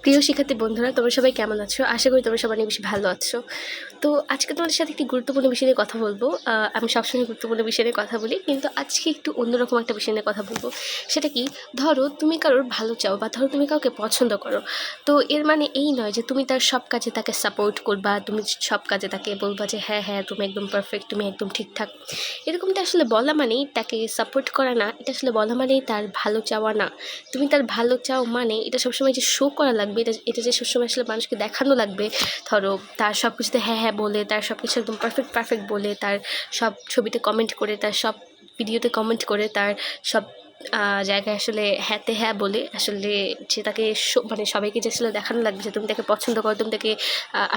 প্রিয় শিক্ষার্থী বন্ধুরা, তোমরা সবাই কেমন আছো? আশা করি তোমরা সবাই অনেক বেশি ভালো আছো। তো আজকে তোমাদের সাথে একটি গুরুত্বপূর্ণ বিষয় নিয়ে কথা বলবো। আমি সবসময় গুরুত্বপূর্ণ বিষয় নিয়ে কথা বলি, কিন্তু আজকে একটু অন্যরকম একটা বিষয় নিয়ে কথা বলবো। সেটা কি, ধরো তুমি কারোর ভালো চাও বা ধরো তুমি কাউকে পছন্দ করো। তো এর মানে এই নয় যে তুমি তার সব কাজে তাকে সাপোর্ট করবা, তুমি সব কাজে তাকে বলবা যে হ্যাঁ হ্যাঁ তুমি একদম পারফেক্ট, তুমি একদম ঠিকঠাক। এরকমটা আসলে বলা মানেই তাকে সাপোর্ট করা না, এটা আসলে বলা মানেই তার ভালো চাওয়া না। তুমি তার ভালো চাও মানে এটা সবসময় যে শো করা লাগবে, এটা যে সবসময় আসলে মানুষকে দেখানো লাগবে। ধরো তার সব কিছুতে হ্যাঁ হ্যাঁ বলে, তার সব কিছু একদম পারফেক্ট বলে, তার সব ছবিতে কমেন্ট করে, তার সব ভিডিওতে কমেন্ট করে, তার সব জায়গায় আসলে হ্যাঁতে হ্যাঁ বলে আসলে যে তাকে মানে সবাইকে যে আসলে দেখানো লাগবে যে তুমি তাকে পছন্দ করো, তুমি তাকে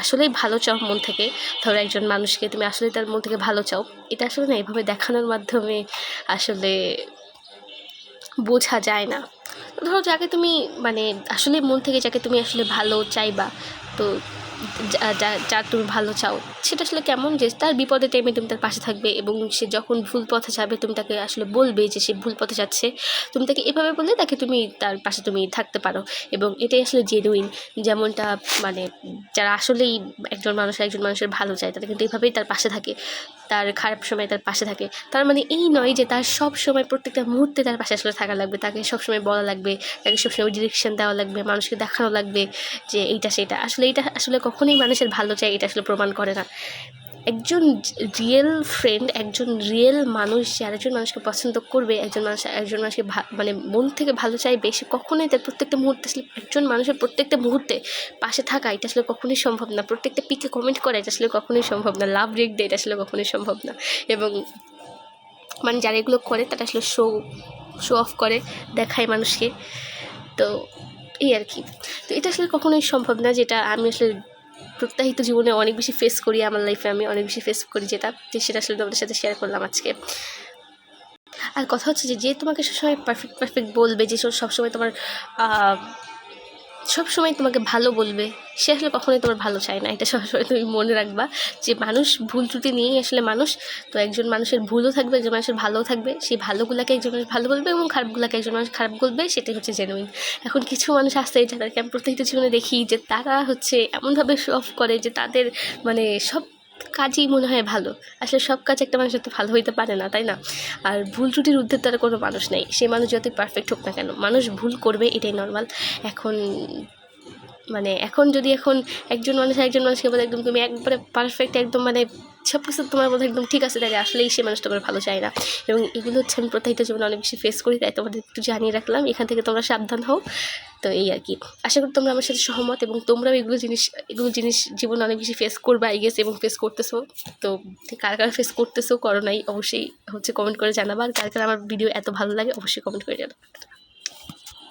আসলেই ভালো চাও মন থেকে। ধরো একজন মানুষকে তুমি আসলে তার মন থেকে ভালো চাও, এটা আসলে না এভাবে দেখানোর মাধ্যমে আসলে বোঝা যায় না। ধরো যাকে তুমি মানে আসলে মন থেকে যাকে তুমি আসলে ভালো চাইবা, তো যার তুমি ভালো চাও, সেটা আসলে কেমন যে তার বিপদের টাইমে তুমি তার পাশে থাকবে, এবং সে যখন ভুল পথে যাবে তুমি তাকে আসলে বলবে যে সে ভুল পথে যাচ্ছে। তুমি তাকে এভাবে বললে তাকে তুমি তার পাশে তুমি থাকতে পারো, এবং এটাই আসলে জেনুইন। যেমনটা মানে যারা আসলেই একজন মানুষের ভালো চায়, তারা কিন্তু এভাবেই তার পাশে থাকে, তার খারাপ সময় তার পাশে থাকে। তার মানে এই নয় যে তার সব সময় প্রত্যেকটা মুহূর্তে তার পাশে আসলে থাকা লাগবে, তাকে সবসময় বলা লাগবে, তাকে সবসময় ডিরেকশন দেওয়া লাগবে, মানুষকে দেখানো লাগবে যে এইটা সেটা। আসলে এটা আসলে কখনোই মানুষের ভালো চায় এটা আসলে প্রমাণ করে না। একজন রিয়েল ফ্রেন্ড, একজন রিয়েল মানুষ যে আরেকজন মানুষকে পছন্দ করবে, একজন মানুষকে মানে মন থেকে ভালো চাইবে, সে কখনোই তার প্রত্যেকটা মুহূর্তে আসলে একজন মানুষের প্রত্যেকটা মুহূর্তে পাশে থাকা এটা আসলে কখনোই সম্ভব না। প্রত্যেকটা পিকে কমেন্ট করা এটা আসলে কখনোই সম্ভব না। লাভ রেক দেয় এটা আসলে কখনোই সম্ভব না। এবং মানে যারা এগুলো করে তারা আসলে শো অফ করে, দেখায় মানুষকে। তো এই আর কি। তো এটা আসলে কখনোই সম্ভব না, যেটা আমি আসলে প্রত্যাহিত জীবনে অনেক বেশি ফেস করি, আমার লাইফে আমি অনেক বেশি ফেস করি, সেটা আসলে তোমাদের সাথে শেয়ার করলাম আজকে। আর কথা হচ্ছে যে তোমাকে সবসময় পারফেক্ট বলবে, যে সবসময় তোমার সবসময় তোমাকে ভালো বলবে, সে আসলে কখনোই তোমার ভালো চায় না। এটা সবসময় তুমি মনে রাখবা যে মানুষ ভুল ত্রুটি নিয়েই আসলে মানুষ। তো একজন মানুষের ভুলও থাকবে, একজন মানুষের ভালোও থাকবে। সেই ভালোগুলোকে একজন মানুষ ভালো বলবে এবং খারাপগুলোকে একজন মানুষ খারাপ বলবে, সেটাই হচ্ছে জেনুইন। এখন কিছু মানুষ আসছে যাদেরকে আমি প্রত্যেকটা জীবনে দেখি যে তারা হচ্ছে এমনভাবে শো অফ করে যে তাদের মানে সব কাজই মনে হয় ভালো। আসলে সব কাজ একটা মানুষের তো ভালো হইতে পারে না, তাই না? আর ভুল ত্রুটির ঊর্ধ্বে তার কোনো মানুষ নেই, সে মানুষ যতই পারফেক্ট হোক না কেন, মানুষ ভুল করবে, এটাই নর্মাল। এখন এখন যদি একজন মানুষকে বলে একদম তুমি একবারে পারফেক্ট, একদম মানে সব কিছু তোমার মধ্যে একদম ঠিক আছে, তাই আসলেই সে মানুষ তোমার ভালো চায় না। এবং এগুলো হচ্ছে আমি প্রত্যেকটা জীবনে অনেক বেশি ফেস করি, তাই তোমাদের একটু জানিয়ে রাখলাম। এখান থেকে তোমরা সাবধান হও। তো এই আর কি, আশা করি তোমরা আমার সাথে সহমত, এবং তোমরাও এগুলো জিনিস জীবনে অনেক বেশি ফেস করবে আই গেস, এবং ফেস করতেছো। তো কার ফেস করতেছো করো নাই অবশ্যই হচ্ছে কমেন্ট করে জানাবা। আর কার আমার ভিডিও এত ভালো লাগে অবশ্যই কমেন্ট করে জানাবা।